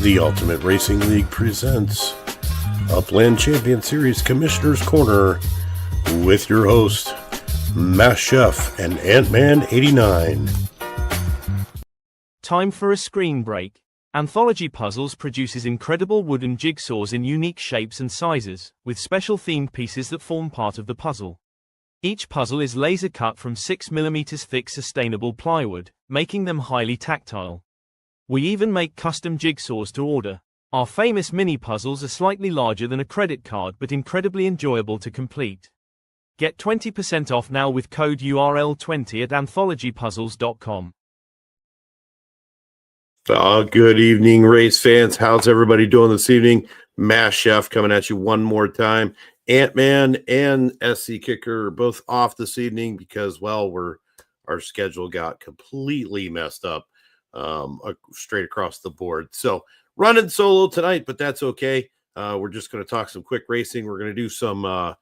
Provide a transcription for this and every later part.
The Ultimate Racing League presents Upland Champion Series Commissioner's Corner with your host, Mass Chef and Ant-Man89. Time for a screen break. Anthology Puzzles produces incredible wooden jigsaws in unique shapes and sizes, with special themed pieces that form part of the puzzle. Each puzzle is laser cut from 6mm thick sustainable plywood, making them highly tactile. We even make custom jigsaws to order. Our famous mini puzzles are slightly larger than a credit card but incredibly enjoyable to complete. Get 20% off now with code URL20 at anthologypuzzles.com. Good evening, race fans. How's everybody doing this evening? Mass Chef coming at you one more time. Ant-Man and SC Kicker are both off this evening because, well, our schedule got completely messed up. Straight across the board. So running solo tonight, but that's okay. We're just going to talk some quick racing. We're going to do some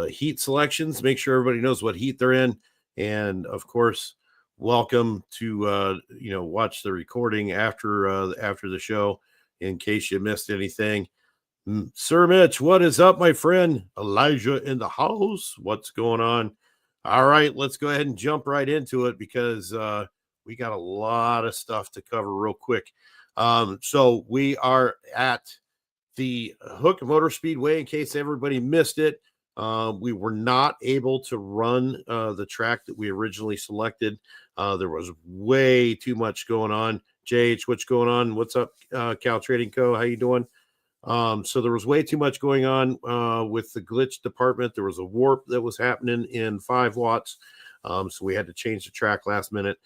heat selections, make sure everybody knows what heat they're in. And of course, welcome to, watch the recording after the show in case you missed anything. Sir Mitch, what is up, my friend? Elijah in the house. What's going on? All right, let's go ahead and jump right into it because, we got a lot of stuff to cover real quick. So we are at the Hook Motor Speedway. In case everybody missed it, we were not able to run the track that we originally selected. There was way too much going on. JH, what's going on? What's up, Cal Trading Co.? How you doing? So there was way too much going on with the glitch department. There was a warp that was happening in 5 watts. So we had to change the track last minute.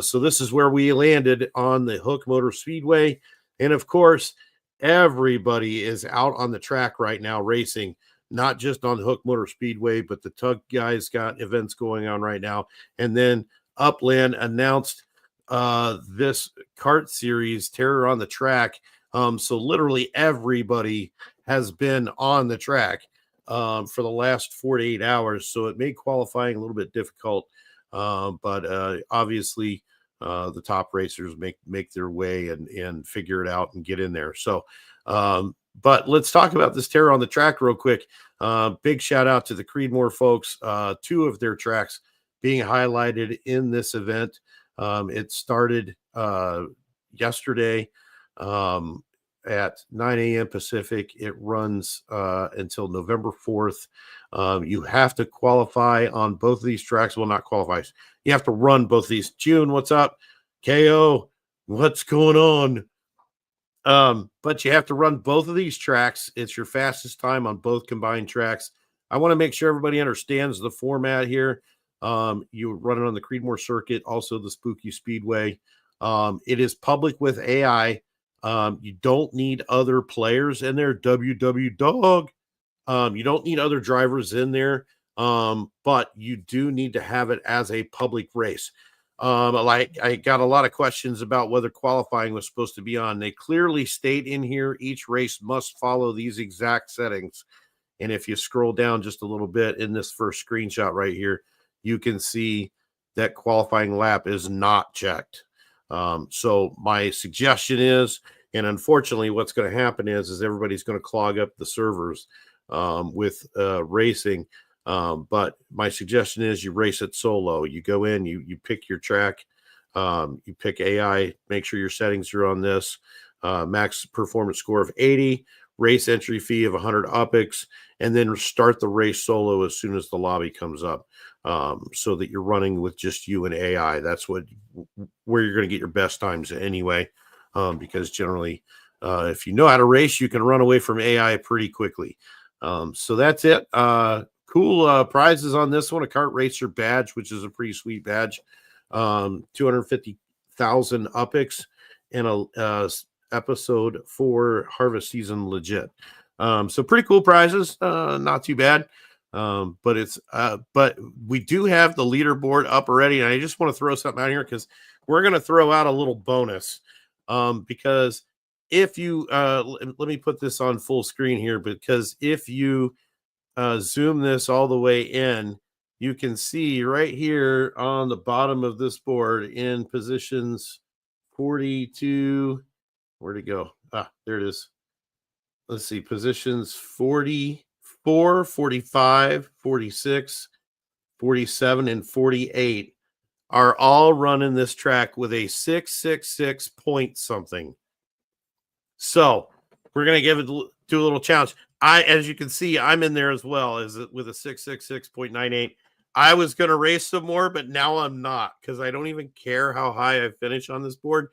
So this is where we landed on the Hook Motor Speedway. And of course, everybody is out on the track right now racing, not just on Hook Motor Speedway, but the Tug guys got events going on right now. And then Upland announced this kart series, Terror on the Track. So literally everybody has been on the track for the last 48 hours. So it made qualifying a little bit difficult. But obviously the top racers make their way and figure it out and get in there. So, but let's talk about this Terror on the Track real quick. Big shout out to the Creedmoor folks. 2 of their tracks being highlighted in this event. It started yesterday at 9 a.m. Pacific. It runs until November 4th. You have to qualify on both of these tracks. Well, not qualify. You have to run both of these. June, what's up? KO, what's going on? But you have to run both of these tracks. It's your fastest time on both combined tracks. I want to make sure everybody understands the format here. You run it on the Creedmoor circuit, also the Spooky Speedway. It is public with AI. You don't need other players in there. WW Dog. You don't need other drivers in there, but you do need to have it as a public race. Like I got a lot of questions about whether qualifying was supposed to be on. They clearly state in here each race must follow these exact settings. And if you scroll down just a little bit in this first screenshot right here, you can see that qualifying lap is not checked. So my suggestion is, and unfortunately what's going to happen is everybody's going to clog up the servers with racing. But my suggestion is you race it solo. You go in, you pick your track, you pick AI, make sure your settings are on this, max performance score of 80, race entry fee of 100 UPIX, and then start the race solo as soon as the lobby comes up, so that you're running with just you and AI. That's where you're going to get your best times anyway, because generally, if you know how to race, you can run away from AI pretty quickly. So that's it. Cool prizes on this one: a kart racer badge, which is a pretty sweet badge, 250,000 UPIX, and a episode 4 Harvest Season Legit. So pretty cool prizes, not too bad. But we do have the leaderboard up already, and I just want to throw something out here because we're going to throw out a little bonus, because if you let me put this on full screen here, because if you zoom this all the way in, you can see right here on the bottom of this board in positions 42. Where'd it go? Ah, there it is. Let's see, positions 44, 45, 46, 47, and 48 are all running this track with a 666 point something. So we're gonna do a little challenge. As you can see, I'm in there as well as with a 666.98. I was gonna race some more, but now I'm not because I don't even care how high I finish on this board.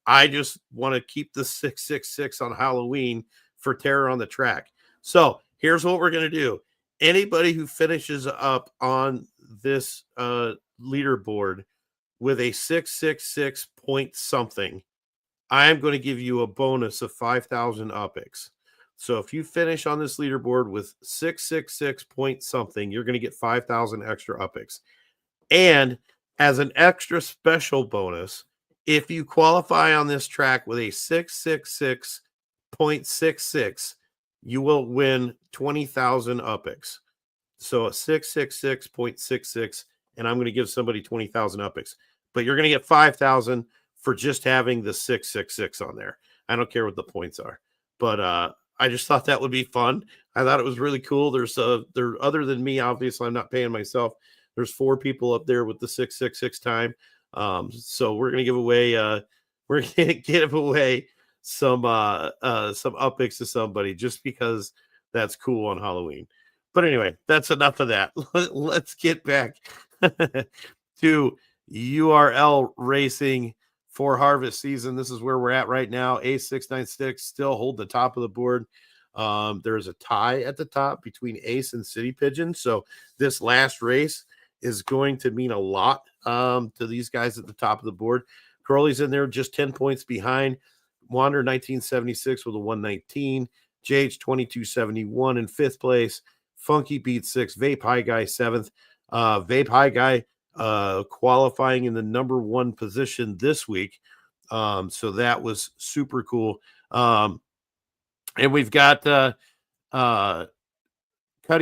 I just want to keep the 666 on Halloween for Terror on the Track. So here's what we're gonna do. Anybody who finishes up on this leaderboard with a 666 point something, I am going to give you a bonus of 5,000 UPIX. So if you finish on this leaderboard with 666 point something, you're going to get 5,000 extra UPIX. And as an extra special bonus, if you qualify on this track with a 666.66, you will win 20,000 UPIX. So a 666.66, and I'm going to give somebody 20,000 UPIX. But you're going to get 5,000 for just having the 666 on there. I don't care what the points are. But I just thought that would be fun. I thought it was really cool. There's there other than me, obviously I'm not paying myself. There's 4 people up there with the 666 time. So we're going to give away some UPIX to somebody just because that's cool on Halloween. But anyway, that's enough of that. Let's get back to URL racing for harvest season. This is where we're at right now. Ace696 still hold the top of the board. There's a tie at the top between Ace and City Pigeon. So this last race is going to mean a lot to these guys at the top of the board. Crowley's in there just 10 points behind. Wander 1976 with a 119. JH 2271 in 5th place. Funky Beat 6th. Vape High Guy 7th. Vape High Guy qualifying in the number 1 position this week. So that was super cool. And we've got Cuddy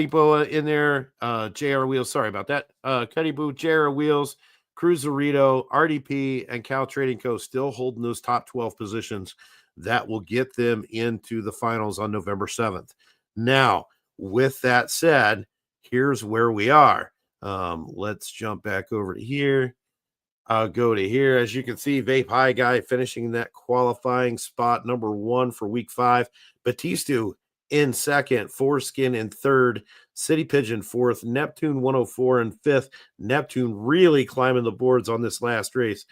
Boa in there, JR Wheels. Sorry about that. Cuddy Boo, JR Wheels, Cruiserito, RDP, and Cal Trading Co. still holding those top 12 positions. That will get them into the finals on November 7th. Now, with that said, here's where we are. Let's jump back over to here. I'll go to here. As you can see, Vape High Guy finishing that qualifying spot number 1 for week 5. Batista in 2nd, Foreskin in 3rd, City Pigeon 4th, Neptune 104 in 5th. Neptune really climbing the boards on this last race.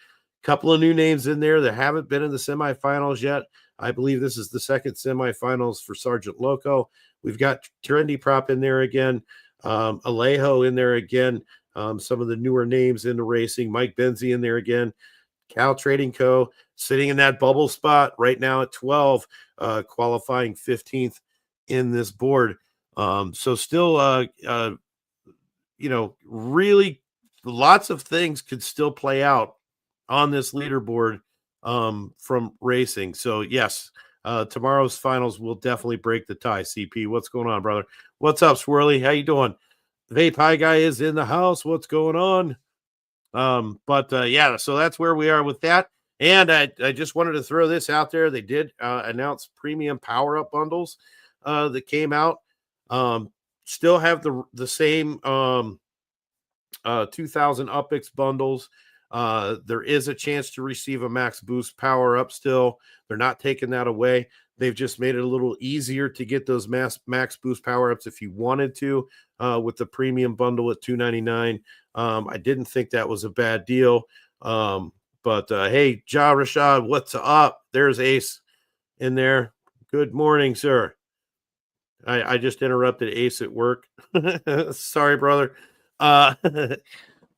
Couple of new names in there that haven't been in the semifinals yet. I believe this is the 2nd semifinals for Sergeant Loco. We've got Trendy Prop in there again. Alejo in there again. Some of the newer names in the racing. Mike Benzie in there again. Cal Trading Co. sitting in that bubble spot right now at 12, qualifying 15th in this board. So still, really lots of things could still play out on this leaderboard from racing. So yes, tomorrow's finals will definitely break the tie. CP, what's going on, brother? What's up, Swirly? How you doing? Vape High Guy is in the house. What's going on? Yeah, so that's where we are with that. And I just wanted to throw this out there. They did announce premium power-up bundles that came out. Still have the same 2,000 UPIX bundles. There is a chance to receive a max boost power-up still. They're not taking that away. They've just made it a little easier to get those max boost power-ups if you wanted to with the premium bundle at $299. I didn't think that was a bad deal. Hey, Ja Rashad, what's up? There's Ace in there. Good morning, sir. I just interrupted Ace at work. Sorry, brother.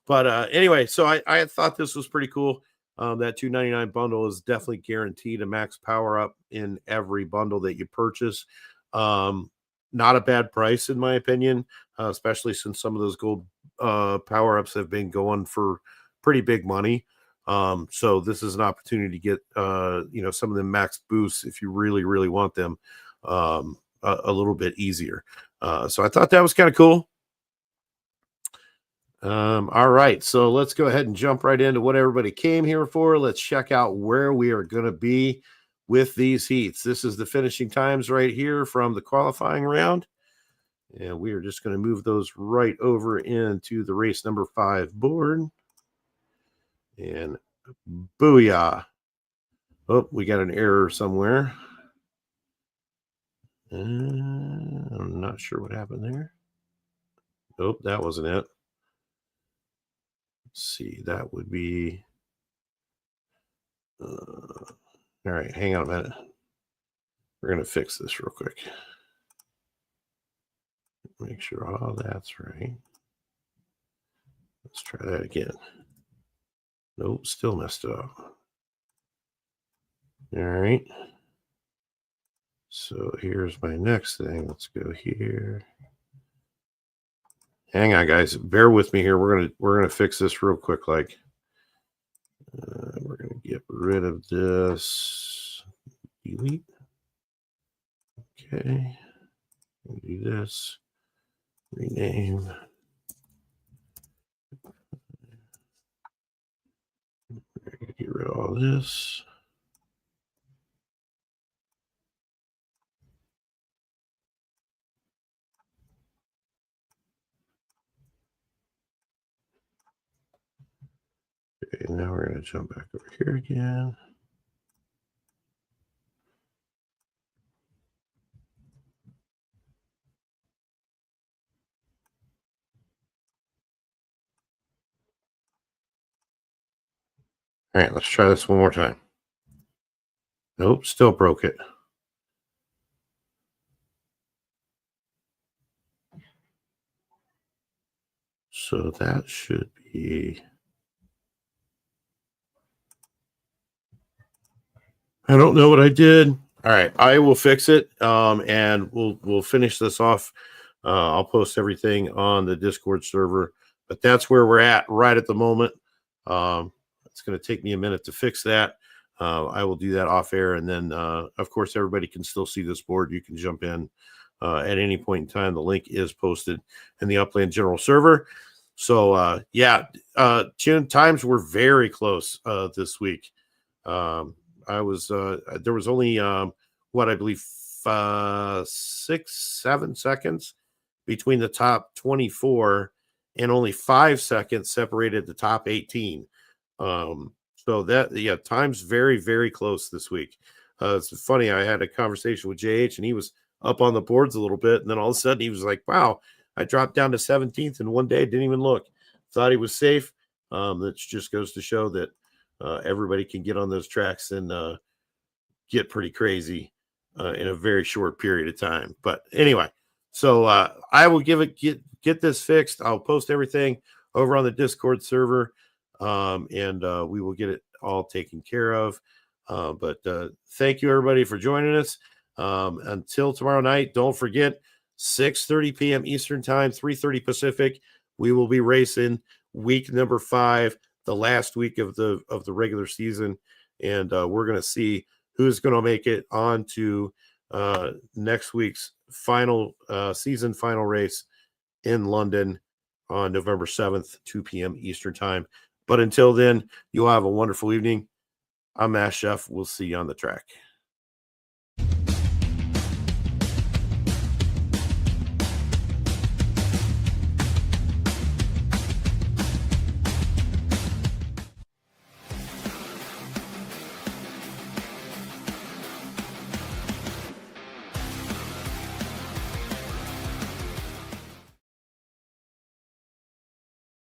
Anyway, so I thought this was pretty cool. That $299 bundle is definitely guaranteed a max power up in every bundle that you purchase. Not a bad price, in my opinion, especially since some of those gold power ups have been going for pretty big money. So this is an opportunity to get some of the max boosts if you really, really want them a little bit easier. So I thought that was kind of cool. All right, so let's go ahead and jump right into what everybody came here for. Let's check out where we are going to be with these heats. This is the finishing times right here from the qualifying round. And we are just going to move those right over into the race number 5 board. And booyah. Oh, we got an error somewhere. I'm not sure what happened there. Nope, that wasn't it. Let's see, that would be... all right, hang on a minute. We're going to fix this real quick. Make sure all that's right. Let's try that again. Nope, still messed up. All right. So here's my next thing. Let's go here. Hang on, guys. Bear with me here. We're gonna fix this real quick. Like, we're gonna get rid of this. Delete. Okay. Do this. Rename. Get rid of all this. Okay, now we're going to jump back over here again. All right, let's try this one more time. Nope, still broke it. So that should be... I don't know what I did. All right, I will fix it, and we'll finish this off. I'll post everything on the Discord server, but that's where we're at right at the moment. It's going to take me a minute to fix that. I will do that off air, and then, of course, everybody can still see this board. You can jump in at any point in time. The link is posted in the Upland General server. So, yeah, June times were very close this week. I was there was only what I believe 6-7 seconds between the top 24, and only 5 seconds separated the top 18. So that, yeah, time's very, very close this week. It's funny, I had a conversation with JH, and he was up on the boards a little bit, and then all of a sudden he was like, wow, I dropped down to 17th in one day, didn't even look. Thought he was safe. That just goes to show that everybody can get on those tracks and get pretty crazy in a very short period of time. But anyway, so I will get this fixed. I'll post everything over on the Discord server, and we will get it all taken care of. But thank you, everybody, for joining us. Until tomorrow night, don't forget, 6:30 p.m. Eastern Time, 3:30 Pacific. We will be racing week number 5, the last week of the regular season, and we're going to see who's going to make it on to next week's final season final race in London on November 7th, 2 p.m. Eastern Time. But until then, you'll have a wonderful evening. I'm Mass Chef. We'll see you on the track.